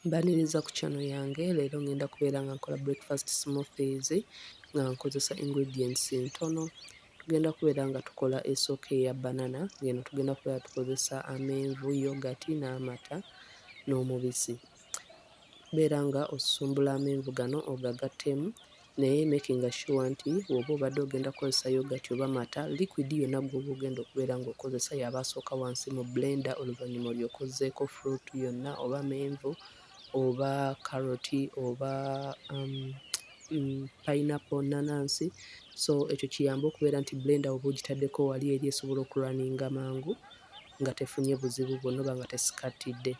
Mbaniriza ku channel yange. Leero ngenda kubeera nga nkola breakfast smoothies nga nkozesa ingredients ntono. Tugenda kubeera nga tukola esooka eya banana, ngeno tugenda kubeera tukozesa amenvu, yogati n'amata n'omubisi. Beera nga osusumbula amenvu gano ogagattemu, naye making sure nti bw'oba obadde ogenda kukozesa yogati oba mata, liquid yonna gw'oba ogenda okubeera ng'okozesa yaba asooka wansi mu blender, oluvannyuma olyoke ozzeeko fruit yonna oba menvu oba karoti oba pineapple, nanansi. So ekyo kiyamba okubeera nti blender oba ogitaddeko wali eri esobola okulwaninga mangu nga tefunye buzibu bwonna oba nga tesikatidde.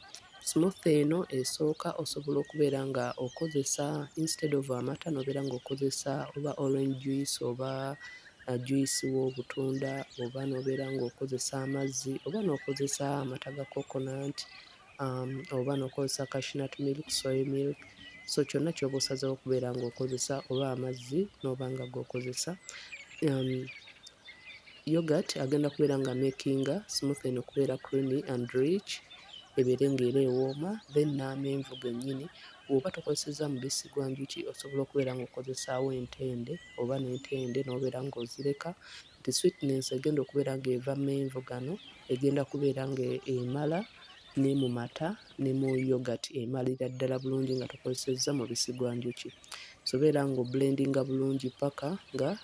Smoothie eno esooka osobola okubeera nga okozesa instead of amata n'obeera ng'okozesa oba orange juice oba juice w'obutunda oba n'obeera ng'okozesa amazzi oba n'okozesa amata ga coconut oba n'okozesa cashew milk, soy milk. So kyonna ky'oba osazeewo okubeera ng'okozesa oba amazzi n'oba nga g'okozesa. Yogurt agenda kubeera nga makinga smoothie eno okubeera creamy and rich, ebeere ng'era ewooma. Then n'amenvu gennyini bw'oba tokozesezza mubisi gwa njuki osobola okubeera ng'okozesaawo entende oba n'entende n'obeera ng'ozireka nti sweetness egenda okubeera ng'eva mu menvu gano egenda kubeera ng'emala ne mu mata ne mu yogurt emalira ddala bulungi nga tokozesezza mubisi gwa njuki. So beera ng'oblendinga bulungi paka nga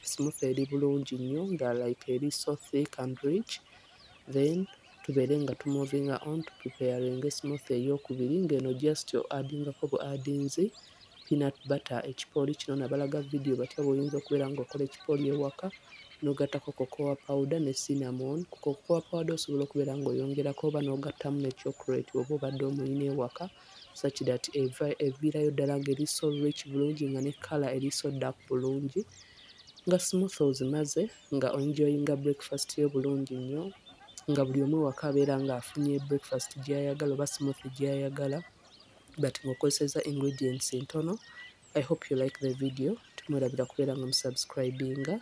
smoothie eri bulungi nnyo nga like eri so thick and rich. Then tubeere nga tumovinga on to preparing smoothie ey'okubiri, ng'eno just addingako bu addings peanut butter, ekipooli kino nabalaga video batya bw'oyinza okubeera ng'okola ekipooli ewaka n'ogattako cocoa powder ne cinnamon. Ku cocoa powder osobola okubeera ng'oyongerako oba n'ogattamu ne chocolate oba obadde omuyina ewaka such that eviirayo ddala ng'eri so rich bulungi nga ne colour eri so dark bulungi. Nga smoothie ozimaze nga enjoyinga breakfast yo bulungi nnyo, nga buli omu ewaka abeera ng'afunye breakfast gy'ayagala oba smoothie gy'ayagala but ng'okozesezza ingredients ntono. I hope you like the video. Temwerabira kubeera nga musubscribinga,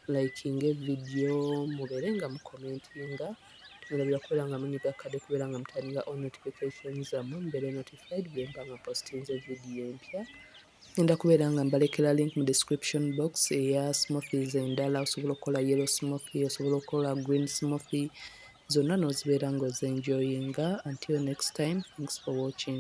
likinga video, mubeere nga mukomentinga. Temwerabira kubeera nga munyiga kade kubeera nga mutandika on notifications zammwe mubeere notified bwe mba nga postinze video empya. Ngenda kubeera nga mbalekera link mu description box eya smoothies endala. Osobola okukola yellow smoothie, osobola okukola green smoothie, zonna n'ozibeera ng'ozenjoyinga. Until next time, thanks for watching.